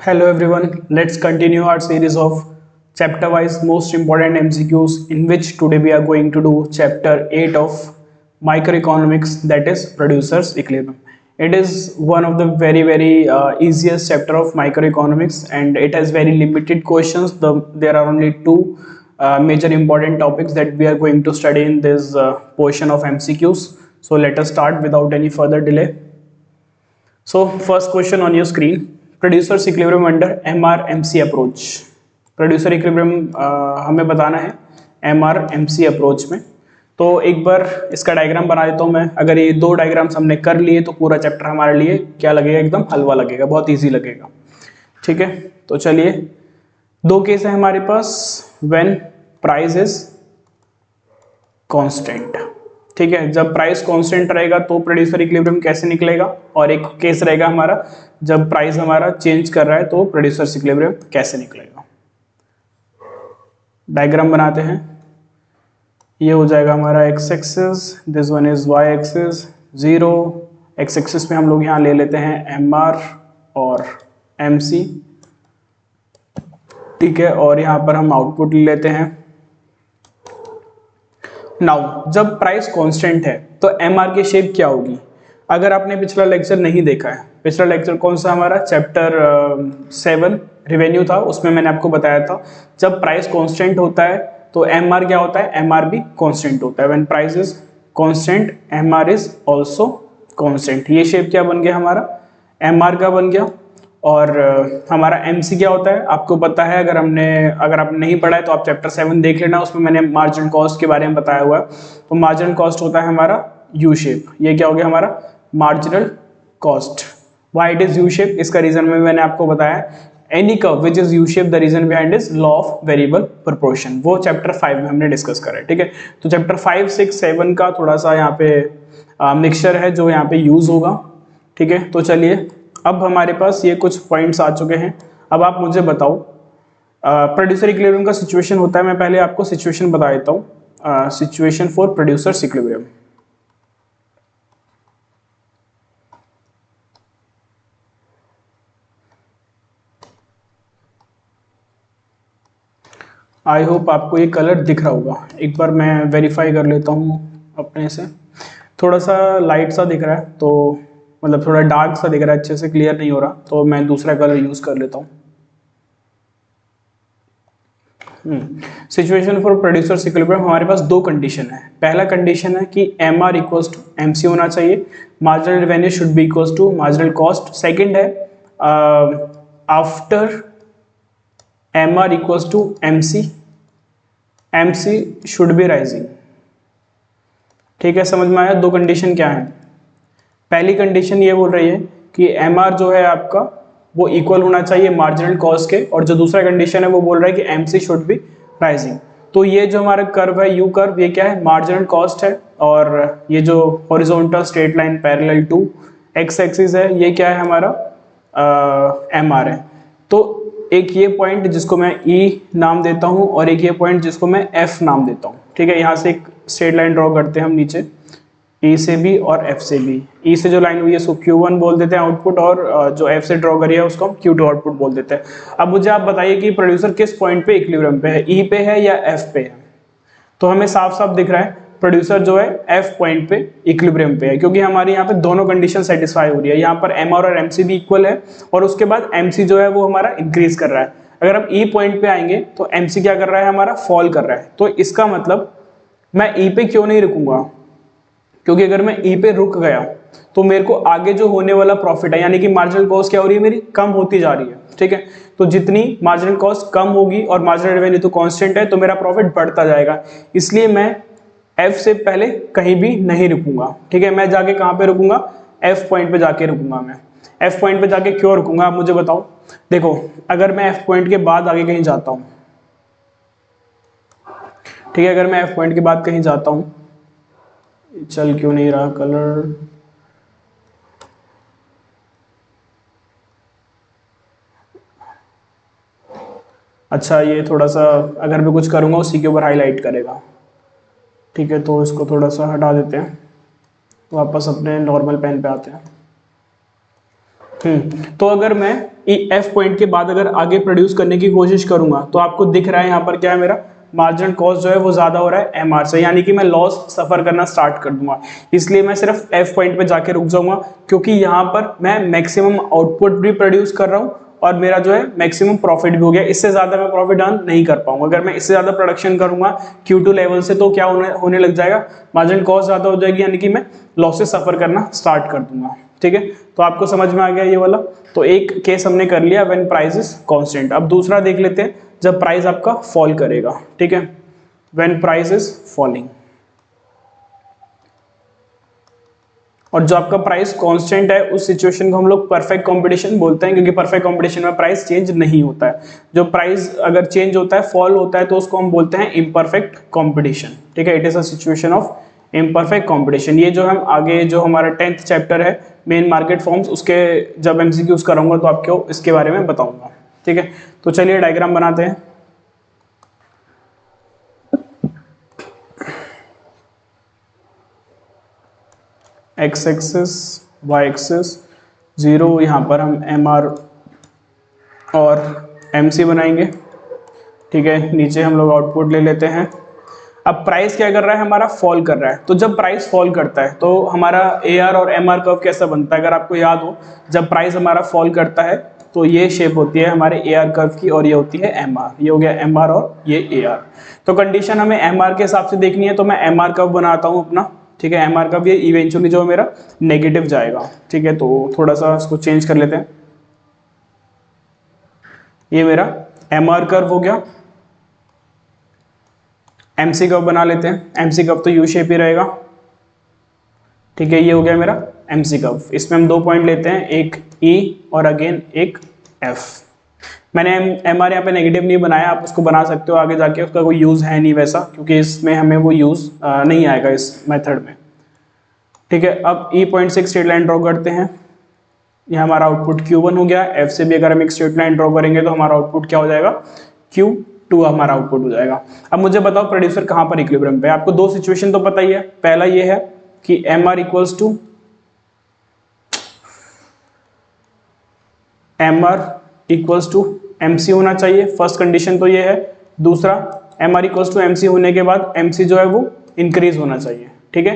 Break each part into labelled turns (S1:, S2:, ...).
S1: Hello everyone, let's continue our series of chapter wise most important MCQs in which today we are going to do chapter 8 of microeconomics, that is producers equilibrium. It is one of the very easiest chapter of microeconomics and it has very limited questions. There are only two major important topics that we are going to study in this portion of MCQs. So let us start without any further delay. So first question on your screen, producers equilibrium under MRMC approach. Producer equilibrium हमें बताना है MRMC approach में। तो एक बार इसका diagram बना देता हूँ मैं। अगर ये दो डायग्राम्स हमने कर लिए तो पूरा चैप्टर हमारे लिए क्या लगेगा, एकदम हलवा लगेगा, बहुत इजी लगेगा। ठीक है, तो चलिए दो केस है हमारे पास, व्हेन प्राइस इज कांस्टेंट। ठीक है, जब प्राइस कांस्टेंट रहेगा तो प्रोड्यूसर इक्विलिब्रियम कैसे निकलेगा, और एक केस रहेगा हमारा जब प्राइस हमारा चेंज कर रहा है तो प्रोड्यूसर इक्विलिब्रियम कैसे निकलेगा। डायग्राम बनाते हैं। ये हो जाएगा हमारा x axis, this one is y axis, zero. एक्स एक्सिस में हम लोग यहाँ ले लेते हैं एम आर और एम सी। ठीक है, और यहाँ पर हम आउटपुट ले लेते हैं। नाउ जब प्राइस कांस्टेंट है तो एमआर की शेप क्या होगी। अगर आपने पिछला लेक्चर नहीं देखा है, पिछला लेक्चर कौन सा हमारा चैप्टर 7 रेवेन्यू था, उसमें मैंने आपको बताया था जब प्राइस कांस्टेंट होता है तो एमआर क्या होता है, एमआर भी कांस्टेंट होता है। When price is constant MR is also constant. ये शेप क्या बन गया हमारा, एमआर का बन गया। और हमारा एमसी क्या होता है आपको पता है, अगर आपने नहीं पढ़ा है तो आप चैप्टर 7 देख लेना, उसमें मैंने मार्जिनल कॉस्ट के बारे में बताया हुआ है। तो मार्जिनल कॉस्ट होता है हमारा यू शेप। ये क्या हो गया हमारा marginal cost. Why it is U shape, इसका रीजन में मैंने आपको बताया, any curve which is U shape the reason behind is law of variable proportion. वो चैप्टर 5 में हमने डिस्कस करा है। ठीक है, तो चैप्टर 5, 6, 7 का थोड़ा सा यहाँ पे मिक्सचर है जो यहाँ पे यूज होगा। ठीक है, तो चलिए अब हमारे पास ये कुछ पॉइंट्स आ चुके हैं। अब आप मुझे बताओ प्रोड्यूसर इक्विलिब्रियम का सिचुएशन होता है। मैं पहले आपको सिचुएशन बता देता हूँ, situation for producer equilibrium. I hope आपको ये कलर दिख रहा होगा। एक बार मैं वेरीफाई कर लेता हूँ अपने से। थोड़ा सा लाइट सा दिख रहा है, तो मतलब थोड़ा डार्क सा दिख रहा है, अच्छे से क्लियर नहीं हो रहा, तो मैं दूसरा कलर यूज कर लेता हूँ। सिचुएशन फॉर प्रोड्यूसर इक्विलिब्रियम हमारे पास दो कंडीशन है। पहला कंडीशन है कि M R equals to M C होना चाहिए, marginal revenue should be equals to marginal cost. Second है after M R equals to M C should be rising. ठीक है, समझ में आया। दो कंडीशन क्या है, पहली कंडीशन ये बोल रही है कि एम आर जो है आपका वो इक्वल होना चाहिए मार्जिनल कॉस्ट के, और जो दूसरा कंडीशन है वो बोल रहा है कि M C should be rising. तो ये जो हमारा कर्व है यू कर्व, ये क्या है, मार्जिनल कॉस्ट है, और ये जो horizontal straight line parallel to x axis है ये क्या है हमारा एम आर है। तो एक ये पॉइंट जिसको मैं ई नाम देता हूँ और एक ये पॉइंट जिसको मैं एफ नाम देता हूँ। ठीक है, यहाँ से एक स्ट्रेट लाइन ड्रॉ करते हैं हम नीचे, ई से भी और एफ से भी। ई से जो लाइन हुई है उसको Q1 बोल देते हैं आउटपुट, और जो एफ से ड्रॉ करी है उसको हम Q2 आउटपुट बोल देते हैं। अब मुझे आप बताइए कि प्रोड्यूसर किस पॉइंट पे इक्विलिब्रियम पे है, ई पे है या एफ पे है। तो हमें साफ साफ दिख रहा है प्रोड्यूसर जो है एफ पॉइंट पे इक्विलिब्रियम पे है, क्योंकि हमारे यहाँ पे दोनों कंडीशन सेटिस्फाई हो रही है। यहाँ पर एम आर और एम सी भी इक्वल है, और उसके बाद एम सी जो है वो हमारा इंक्रीज कर रहा है। अगर हम ई पॉइंट पे आएंगे तो एम सी क्या कर रहा है, हमारा फॉल कर रहा है। तो इसका मतलब मैं ई पे क्यों नहीं रुकूंगा, क्योंकि अगर मैं ई पे रुक गया तो मेरे को आगे जो होने वाला प्रॉफिट है, यानी कि मार्जिनल कॉस्ट क्या हो रही है मेरी, कम होती जा रही है। ठीक है, तो जितनी मार्जिनल कॉस्ट कम होगी और मार्जिनल रेवेन्यू तो कांस्टेंट है, तो मेरा प्रॉफिट बढ़ता जाएगा। इसलिए मैं एफ से पहले कहीं भी नहीं रुकूंगा। ठीक है, मैं जाके कहाँ पे रुकूंगा, एफ पॉइंट पे जाके रुकूंगा। मैं एफ पॉइंट पे जाके क्यों रुकूंगा, आप मुझे बताओ। देखो, अगर मैं एफ पॉइंट के बाद आगे कहीं जाता हूँ, ठीक है, अगर मैं एफ पॉइंट के बाद कहीं जाता हूँ, चल क्यों नहीं रहा कलर, अच्छा ये थोड़ा सा अगर मैं कुछ करूँगा उसी के ऊपर हाईलाइट करेगा। ठीक है, तो इसको थोड़ा सा हटा देते हैं, वापस अपने नॉर्मल पेन पे आते हैं। तो अगर मैं एफ पॉइंट के बाद अगर आगे प्रोड्यूस करने की कोशिश करूंगा तो आपको दिख रहा है यहाँ पर क्या है, मेरा मार्जिनल कॉस्ट जो है वो ज्यादा हो रहा है एमआर से, यानी कि मैं लॉस सफर करना स्टार्ट कर दूंगा। इसलिए मैं सिर्फ एफ पॉइंट पे जाके रुक जाऊंगा, क्योंकि यहाँ पर मैं मैक्सिमम आउटपुट भी प्रोड्यूस कर रहा हूँ और मेरा जो है मैक्सिमम प्रॉफिट भी हो गया। इससे ज्यादा मैं प्रॉफिट अर्न नहीं कर पाऊंगा। अगर मैं इससे ज्यादा प्रोडक्शन करूंगा Q2 लेवल से तो क्या होने लग जाएगा, मार्जिनल कॉस्ट ज्यादा हो जाएगी, यानी कि मैं लॉसेस सफर करना स्टार्ट कर दूंगा। ठीक है, तो आपको समझ में आ गया ये वाला। तो एक केस हमने कर लिया व्हेन प्राइस इज कांस्टेंट। अब दूसरा देख लेते हैं जब प्राइस आपका फॉल करेगा। ठीक है, व्हेन प्राइस इज फॉलिंग। और जो आपका प्राइस कांस्टेंट है उस सिचुएशन को हम लोग परफेक्ट कंपटीशन बोलते हैं, क्योंकि परफेक्ट कंपटीशन में प्राइस चेंज नहीं होता है। जो प्राइस अगर चेंज होता है, फॉल होता है, तो उसको हम बोलते हैं इम्परफेक्ट कंपटीशन। ठीक है, it is a situation of imperfect competition. ये जो हम आगे जो हमारा 10th चैप्टर है मेन मार्केट फॉर्म्स, उसके जब एमसीक्यूज कराऊंगा तो आपको इसके बारे में बताऊंगा। ठीक है, तो चलिए डायग्राम बनाते हैं। X axis, y axis, zero, यहाँ पर हम एम आर और एम सी बनाएंगे। ठीक है, नीचे हम लोग आउटपुट ले लेते हैं। अब प्राइस क्या कर रहा है, हमारा फॉल कर रहा है। तो जब प्राइस फॉल करता है तो हमारा ए आर और एम आर कर्व कैसा बनता है, अगर आपको याद हो, जब प्राइस हमारा फॉल करता है तो ये शेप होती है हमारे ए आर कर्व की और ये होती है एम आर। ये हो गया एम आर और ये ए आर। तो कंडीशन हमें एम आर के हिसाब से देखनी है, तो मैं एम आर कर्व बनाता हूँ अपना। ठीक है, एम आर कर्व ये इवेंचुअली जो मेरा नेगेटिव जाएगा। ठीक है, तो थोड़ा सा इसको चेंज कर लेते हैं। ये मेरा एम आर कर्व हो गया। एमसी कर्व बना लेते हैं। एमसी कर्व तो यू शेप ही रहेगा। ठीक है, ये हो गया मेरा एमसी कर्व। इसमें हम 2 पॉइंट लेते हैं, एक ई और अगेन एक एफ। मैंने एम आर यहाँ पे नेगेटिव नहीं बनाया, आप उसको बना सकते हो आगे जाके, उसका कोई यूज है नहीं वैसा, क्योंकि इसमें हमें वो यूज नहीं आएगा इस मेथड में। ठीक है, अब ई पॉइंट से एक स्ट्रेट लाइन ड्रॉ करते हैं। यह हमारा आउटपुट Q1 हो गया। एफ से भी अगर हम एक स्ट्रेट लाइन ड्रॉ करेंगे तो हमारा आउटपुट क्या हो जाएगा, Q2 हमारा आउटपुट हो जाएगा। अब मुझे बताओ प्रोड्यूसर कहां पर इक्विलिब्रियम पे। आपको 2 सिचुएशन तो पता ही है। पहला ये है कि M R equals to M C होना चाहिए। फर्स्ट कंडीशन तो ये है। दूसरा, M R equals to M C होने के बाद एम सी जो है वो इंक्रीज होना चाहिए। ठीक है,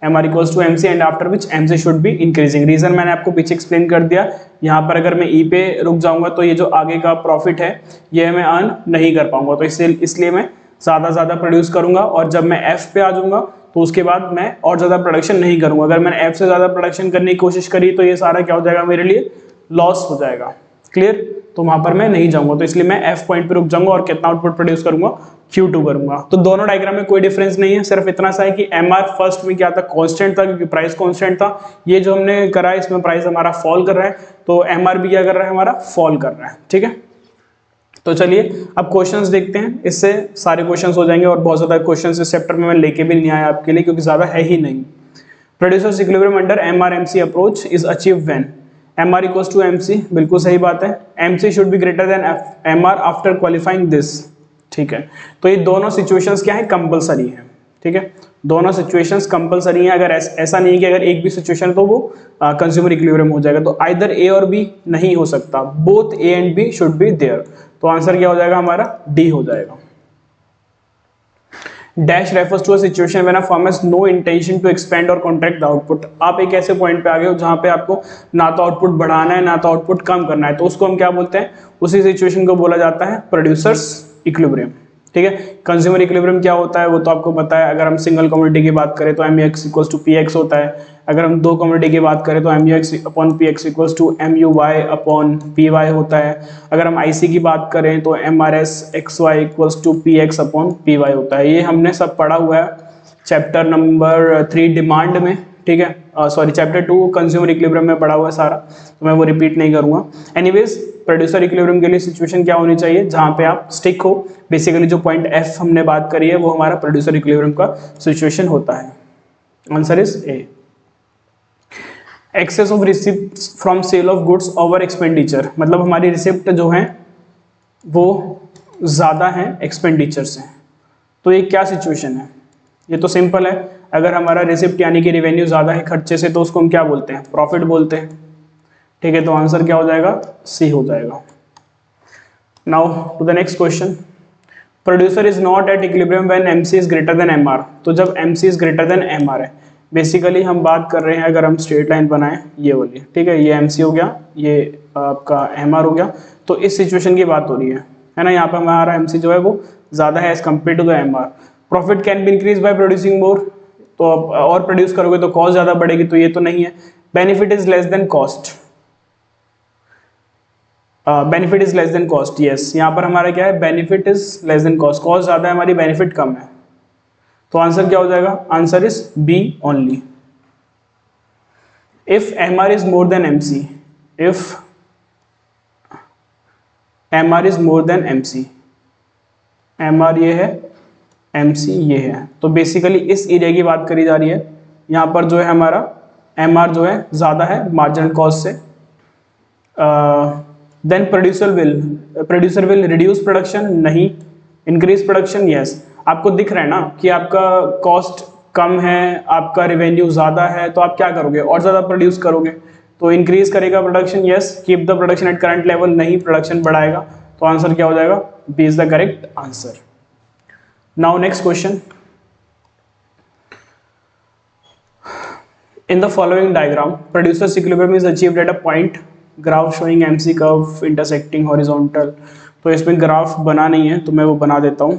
S1: M R equals to M C and after which M C should be increasing. Reason मैंने आपको पीछे एक्सप्लेन कर दिया। यहाँ पर अगर मैं ई पे रुक जाऊंगा तो ये जो आगे का प्रॉफिट है ये मैं अर्न नहीं कर पाऊंगा, तो इसलिए मैं ज्यादा प्रोड्यूस करूंगा। और जब मैं एफ पे आ जाऊंगा तो उसके बाद मैं और ज्यादा प्रोडक्शन नहीं करूंगा। अगर मैंने एफ से ज्यादा प्रोडक्शन करने की कोशिश करी तो ये सारा क्या हो जाएगा, मेरे लिए लॉस हो जाएगा। क्लियर, तो वहां पर मैं नहीं जाऊंगा, तो इसलिए मैं एफ पॉइंट पे रुक जाऊंगा और कितना आउटपुट प्रोड्यूस करूंगा, Q2 करूंगा। तो दोनों डायग्राम में कोई डिफरेंस नहीं है, सिर्फ इतना सा है कि एम आर फर्स्ट में क्या था, कांस्टेंट था, क्योंकि प्राइस कांस्टेंट था। ये जो हमने करा है इसमें प्राइस हमारा फॉल कर रहा है, तो एम आर भी क्या कर रहा है, हमारा फॉल कर रहा है। ठीक है, तो चलिए अब क्वेश्चंस देखते हैं। इससे सारे क्वेश्चंस हो जाएंगे और बहुत ज्यादा क्वेश्चंस इस चैप्टर में मैं लेके भी नहीं आया आपके लिए, क्योंकि ज्यादा है ही नहीं। Producers equilibrium under M R M C approach is achieve when M R equals to M C. बिल्कुल सही बात है। M C should be greater than M R after qualifying this. ठीक है, तो ये दोनों सिचुएशंस क्या है, कंपलसरी है। ठीक है, दोनों सिचुएशंस कंपलसरी हैं। अगर ऐसा नहीं है कि अगर एक भी सिचुएशन तो वो कंज्यूमर इक्विलिब्रियम हो जाएगा, तो आइदर ए और बी नहीं हो सकता, both A and B should be there. तो आंसर क्या हो जाएगा हमारा, डी हो जाएगा। Dash refers to a situation when a firm has no intention to expand और कॉन्ट्रैक्ट द आउटपुट। आप एक ऐसे पॉइंट पे आ गए हो जहां पे आपको ना तो आउटपुट बढ़ाना है ना तो आउटपुट कम करना है, तो उसको हम क्या बोलते हैं, उसी सिचुएशन को बोला जाता है प्रोड्यूसर्स इक्विलिब्रियम। ठीक है, कंज्यूमर इक्विलिब्रियम क्या होता है वो तो आपको पता है। अगर हम सिंगल कमोडिटी की बात करें तो M U X equals to P X होता है। अगर हम 2 कमोडिटी की बात करें तो M U X upon P X equals to M U Y upon P Y होता है। अगर हम आईसी की बात करें तो M R S X Y equals to P X upon P Y होता है। ये हमने सब पढ़ा हुआ है चैप्टर नंबर 3 डिमांड में। ठीक है, सॉरी चैप्टर 2 कंज्यूमर इक्विलिब्रियम में पढ़ा हुआ है सारा, तो मैं वो रिपीट नहीं करूंगा। एनीवेज, प्रोड्यूसर इक्विलिब्रियम के लिए सिचुएशन क्या होनी चाहिए, जहां पे आप स्टिक हो। बेसिकली जो पॉइंट एफ हमने बात करी है वो हमारा प्रोड्यूसर इक्विलिब्रियम का सिचुएशन होता है। Answer is A. Excess of receipt from sale of goods over expenditure, मतलब हमारी रिसिप्ट जो है वो ज्यादा है एक्सपेंडिचर से। तो ये क्या सिचुएशन है, ये तो सिंपल है। अगर हमारा रिसिप्ट यानी कि रेवेन्यू ज्यादा है खर्चे से तो उसको हम क्या बोलते हैं, प्रॉफिट बोलते हैं। ठीक है, तो आंसर क्या हो जाएगा, सी हो जाएगा। Now to the next question, producer is not at equilibrium when MC is greater than MR. तो जब MC is greater than MR है, बेसिकली हम बात कर रहे हैं, अगर हम स्ट्रेट लाइन बनाएं ये वाली, ठीक है, ये एमसी हो गया, ये आपका एमआर हो गया, तो इस सिचुएशन की बात हो रही है ना। यहाँ पे हमारा एमसी जो है वो ज्यादा है as compare to the MR. Profit can be increase by producing more, तो अब और प्रोड्यूस करोगे तो कॉस्ट ज्यादा बढ़ेगी, तो ये तो नहीं है। Benefit is less than cost, benefit is less than cost, yes, यहाँ पर हमारा क्या है, benefit is less than cost, cost ज्यादा है हमारी, बेनिफिट कम है, तो आंसर क्या हो जाएगा, answer is B only. If MR is more than MC, if MR is more than MC, MR ये है, एमसी ये है, तो बेसिकली इस एरिया की बात करी जा रही है। यहाँ पर जो है हमारा एमआर जो है ज्यादा है मार्जिनल कॉस्ट से, then producer will reduce production, नहीं, इंक्रीज प्रोडक्शन, यस। आपको दिख रहा है ना कि आपका कॉस्ट कम है, आपका रेवेन्यू ज्यादा है, तो आप क्या करोगे, और ज्यादा प्रोड्यूस करोगे, तो इंक्रीज करेगा production, yes. Keep the production at current level, नहीं, प्रोडक्शन बढ़ाएगा, तो आंसर क्या हो जाएगा, B is the correct answer. Now next question, in the following diagram producer's equilibrium is achieved at a point, graph showing MC curve intersecting horizontal। तो इसमें graph बना नहीं है तो मैं वो बना देता हूँ,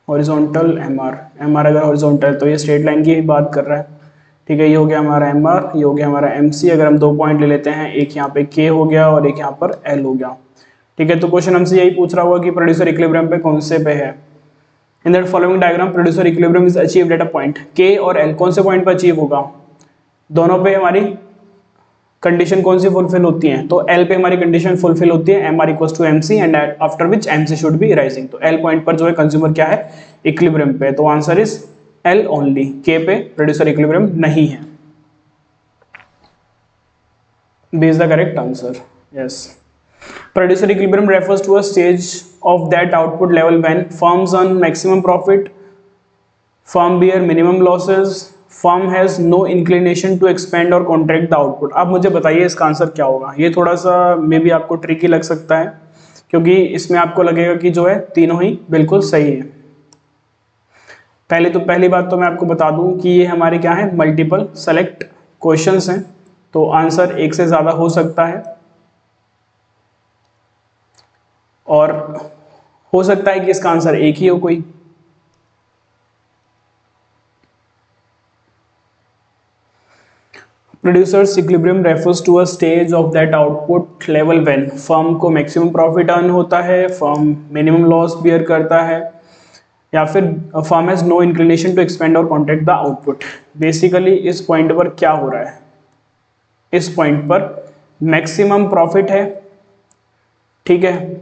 S1: हॉरिजॉन्टल एमआर अगर हॉरिजॉन्टल तो ये स्ट्रेट लाइन की ही बात कर रहा है, ठीक है, ये हो गया हमारा एमआर, ये हो गया हमारा एमसी। अगर हम 2 पॉइंट ले लेते हैं, एक यहाँ पे के हो गया और एक यहाँ पर एल हो गया, ठीक है, तो क्वेश्चन हमसे यही पूछ रहा होगा कि प्रोड्यूसर इक्विलिब्रियम पे कौन से पे है। In that following diagram producer equilibrium is achieved at a point, के और एल कौन से पॉइंट पर अचीव होगा, दोनों पे हमारी कंडीशन कौन सी फुलफिल होती है, तो एल पे हमारी कंडीशन फुलफिल होती है, M R equal to M C and after which M C should be rising. तो एल पॉइंट पर जो है कंज्यूमर क्या है, इक्विलिब्रियम पे, तो आंसर इज एल ओनली, के पे प्रोड्यूसर इक्विलिब्रियम नहीं है, B is the correct answer, yes. Producer equilibrium refers to a stage of that output level when firms earn maximum profit, firm bear minimum losses, firm has no inclination to expand or contract the output। आप मुझे बताइए इसका answer क्या होगा। ये थोड़ा सा may be आपको ट्रिकी लग सकता है, क्योंकि इसमें आपको लगेगा कि जो है तीनों ही बिल्कुल सही है। पहली बात तो मैं आपको बता दूं कि ये हमारे क्या है, मल्टीपल सेलेक्ट क्वेश्चंस हैं, तो आंसर एक से ज्यादा हो सकता है, और हो सकता है कि इसका आंसर एक ही हो कोई। Producers equilibrium refers to a stage of that output level when firm को मैक्सिमम प्रॉफिट अर्न होता है, फर्म मिनिमम लॉस बियर करता है, या फिर firm has no inclination to expand और कॉन्ट्रैक्ट द आउटपुट। बेसिकली इस पॉइंट पर क्या हो रहा है, इस पॉइंट पर मैक्सिमम प्रॉफिट है, ठीक है,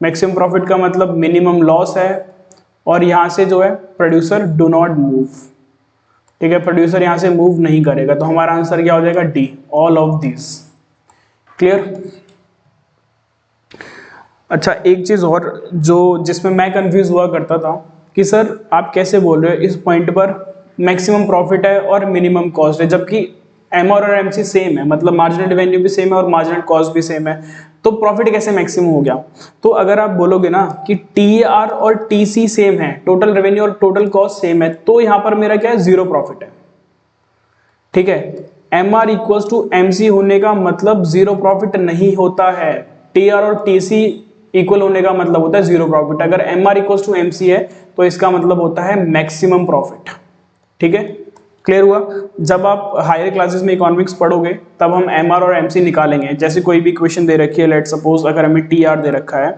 S1: मैक्सिमम प्रॉफिट का मतलब मिनिमम लॉस है, और यहां से जो है प्रोड्यूसर डू नॉट मूव, ठीक है, प्रोड्यूसर यहां से मूव नहीं करेगा, तो हमारा आंसर क्या हो जाएगा, D, all of this. Clear. अच्छा, एक चीज और जो जिसमें मैं कंफ्यूज हुआ करता था कि सर आप कैसे बोल रहे हो इस पॉइंट पर मैक्सिमम प्रॉफिट है और मिनिमम कॉस्ट है, जबकि एमआर और एमसी सेम है, मतलब मार्जिनल रेवेन्यू भी सेम है और मार्जिनल कॉस्ट भी सेम है, तो प्रॉफिट कैसे मैक्सिमम हो गया। तो अगर आप बोलोगे ना कि टीआर और टीसी सेम है, टोटल रेवेन्यू और टोटल कॉस्ट सेम है, तो यहां पर मेरा क्या है, जीरो प्रॉफिट है, ठीक है। एमआर इक्वल्स टू एमसी होने का मतलब जीरो प्रॉफिट नहीं होता है, टीआर और टीसी इक्वल होने का मतलब होता है जीरो प्रॉफिट। अगर एमआर इक्वल्स टू एमसी है तो इसका मतलब होता है मैक्सिमम प्रॉफिट, ठीक है। क्लियर हुआ। जब आप हायर क्लासेस में इकोनॉमिक्स पढ़ोगे तब हम एमआर और एमसी निकालेंगे। जैसे कोई भी इक्वेशन दे रखी है, लेट सपोज अगर हमें टीआर दे रखा है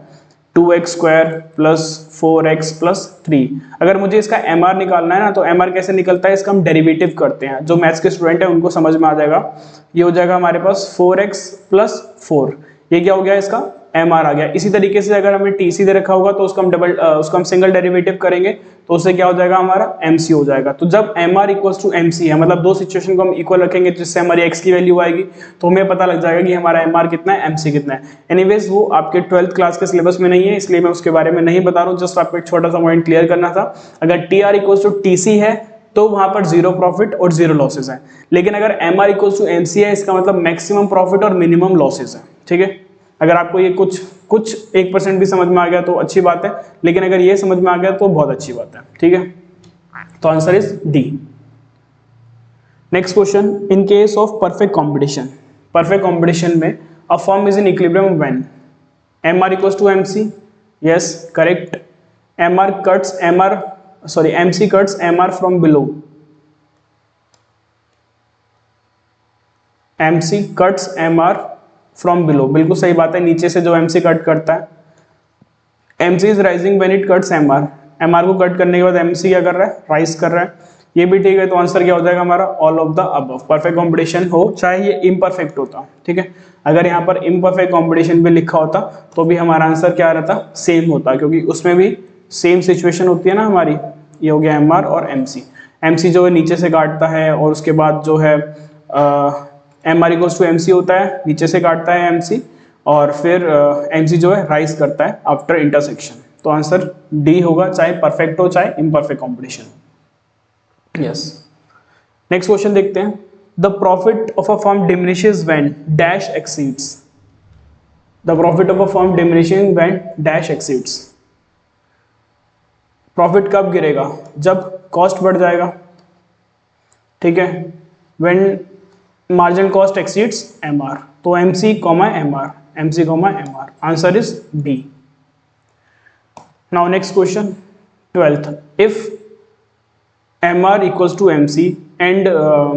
S1: 2x² प्लस 4x प्लस 3, अगर मुझे इसका एमआर निकालना है ना, तो एमआर कैसे निकलता है, इसका हम डेरिवेटिव करते हैं। जो मैथ्स के स्टूडेंट है उनको समझ में आ जाएगा। ये हो जाएगा हमारे पास 4x प्लस 4, ये क्या हो गया, इसका एमआर आ गया। इसी तरीके से अगर हमें टीसी दे रखा होगा तो उसका हम सिंगल डेरिवेटिव करेंगे, तो उससे क्या हो जाएगा, हमारा एमसी हो जाएगा। तो जब एमआर इक्वल्स टू एमसी है, मतलब दो सिचुएशन को हम इक्वल रखेंगे जिससे हमारी एक्स की वैल्यू आएगी, तो हमें पता लग जाएगा कि हमारा एमआर कितना है, एमसी कितना है। एनीवेज वो आपके 12th क्लास के सिलेबस में नहीं है, इसलिए मैं उसके बारे में नहीं बता रहा हूँ, जस्ट आपको एक छोटा सा पॉइंट क्लियर करना था। अगर टीआर इक्वल्स टू टीसी है तो वहां पर जीरो प्रॉफिट और जीरो लॉसेज है। लेकिन अगर M R equals to M C है, इसका मतलब मैक्सिमम प्रॉफिट और मिनिमम लॉसेज है। ठीक है, अगर आपको ये कुछ 1% भी समझ में आ गया तो अच्छी बात है, लेकिन अगर ये समझ में आ गया तो बहुत अच्छी बात है। ठीक है, तो answer is D. Next question, in case of perfect competition, perfect competition में a firm is in equilibrium when M R equals to M C, yes correct, M C cuts M R from below, M C cuts M R from below, बिल्कुल सही बात है, नीचे से जो M C cut करता है। M C is rising when it cuts M R, M R को कट करने के बाद एम सी क्या कर रहा है, राइज कर रहा है, ये भी ठीक है। तो आंसर क्या हो जाएगा हमारा, all of the above. Perfect competition हो चाहे ये इम्परफेक्ट होता, ठीक है, अगर यहाँ पर इम्परफेक्ट कॉम्पिटिशन भी लिखा होता तो भी हमारा आंसर क्या रहता, सेम होता, क्योंकि उसमें भी सेम सिचुएशन होती है ना हमारी। ये हो गया एम आर और एम सी जो है नीचे से काटता है, और उसके बाद जो है M R equals to M C होता है, नीचे से काटता है एम सी, और फिर एम सी जो है राइज करता है आफ्टर इंटरसेक्शन। तो आंसर डी होगा, चाहे परफेक्ट हो चाहे imperfect competition. Yes, next question देखते हैं। The profit of a firm diminishes when dash exceeds, the profit of a firm diminishing when dash exceeds, profit कब गिरेगा, जब कॉस्ट बढ़ जाएगा। ठीक है, when margin cost exceeds M R, तो M C comma M R, M C comma M R, answer is D. Now next question 12th, if M R equals to M C and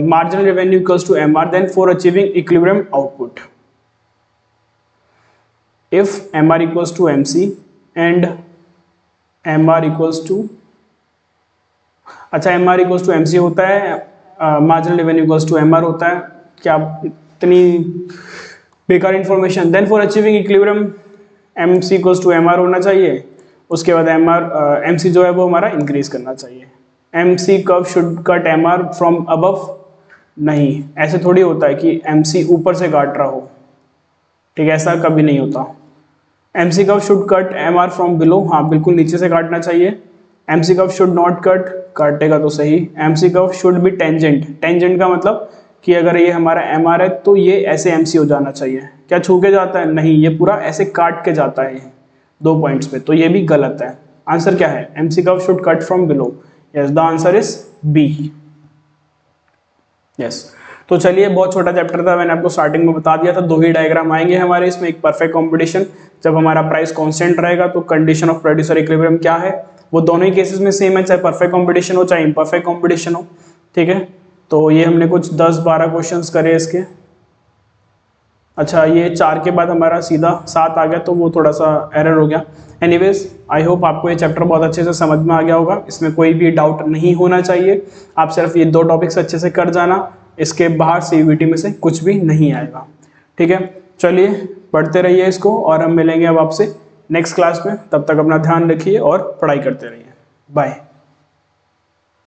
S1: marginal revenue equals to MR, then for achieving equilibrium output, if MR equals to MC and MR equals to, अच्छा MR equals to MC होता है, marginal revenue equals to MR होता है, क्या इतनी बेकार information. Then for achieving equilibrium MC equals to MR होना चाहिए, उसके बाद MC जो है वो हमारा इंक्रीज करना चाहिए। MC कब should cut MR from above, नहीं, ऐसे थोड़ी होता है कि MC ऊपर से काट रहा हो, ठीक है, ऐसा कभी नहीं होता। MC कब should cut MR from below, हाँ बिल्कुल नीचे से काटना चाहिए। MC कब शुड नॉट कट, काटेगा तो सही। MC कब शुड बी टेंजेंट, टेंजेंट का मतलब कि अगर ये हमारा MR है तो ये ऐसे MC हो जाना चाहिए। क्या छू के जाता है, नहीं, ये पूरा ऐसे काट के जाता है 2 पॉइंट्स पे, तो ये भी गलत है। आंसर क्या है, MC कब should cut from below, yes the answer is B. Yes, तो चलिए, बहुत छोटा चैप्टर था, मैंने आपको स्टार्टिंग में बता दिया था। 2 ही डायग्राम आएंगे हमारे इसमें, एक परफेक्ट कॉम्पिटिशन, जब हमारा प्राइस कांस्टेंट रहेगा तो कंडीशन ऑफ प्रोड्यूसर इक्विलिब्रियम क्या है, वो दोनों ही केसेस में सेम है, चाहे परफेक्ट कॉम्पिटिशन हो चाहे इम्परफेक्ट कॉम्पिटिशन हो। ठीक है, तो ये हमने कुछ 10-12 क्वेश्चंस करे इसके। अच्छा, ये 4 के बाद हमारा सीधा 7 आ गया, तो वो थोड़ा सा एरर हो गया। एनीवेज, आई होप आपको ये चैप्टर बहुत अच्छे से समझ में आ गया होगा, इसमें कोई भी डाउट नहीं होना चाहिए। आप सिर्फ ये 2 टॉपिक्स अच्छे से कर जाना, इसके बाहर CUET में से कुछ भी नहीं आएगा। ठीक है, चलिए पढ़ते रहिए इसको, और हम मिलेंगे अब आपसे नेक्स्ट क्लास में। तब तक अपना ध्यान रखिए और पढ़ाई करते रहिए। बाय।